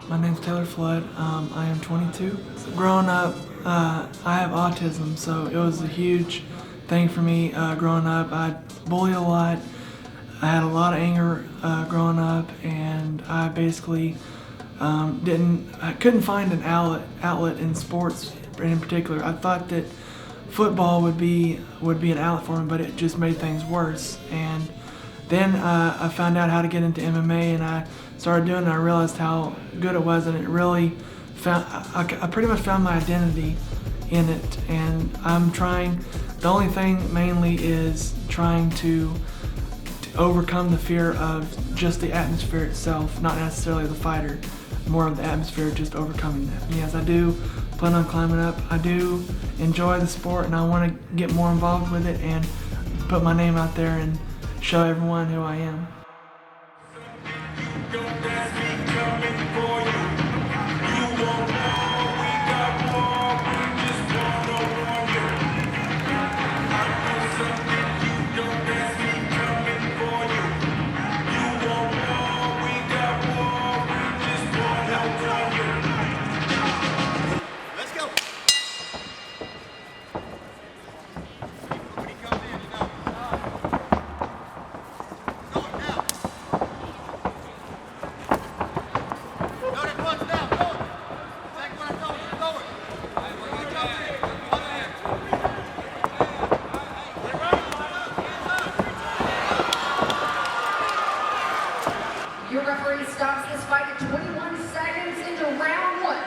My name's Taylor Flood. I am 22. Growing up, I have autism, so it was a huge thing for me growing up. I bullied a lot. I had a lot of anger growing up, and I basically I couldn't find an outlet in sports in particular. I thought that football would be an outlet for me, but it just made things worse. And then I found out how to get into MMA, and I started doing it, and I realized how good it was, and it really I pretty much found my identity in it. And I'm trying, the only thing mainly is trying to overcome the fear of just the atmosphere itself, not necessarily the fighter, more of the atmosphere, just overcoming that. And yes, I do plan on climbing up. I do enjoy the sport, and I want to get more involved with it and put my name out there and show everyone who I am. Your referee stops this fight at 21 seconds into round one.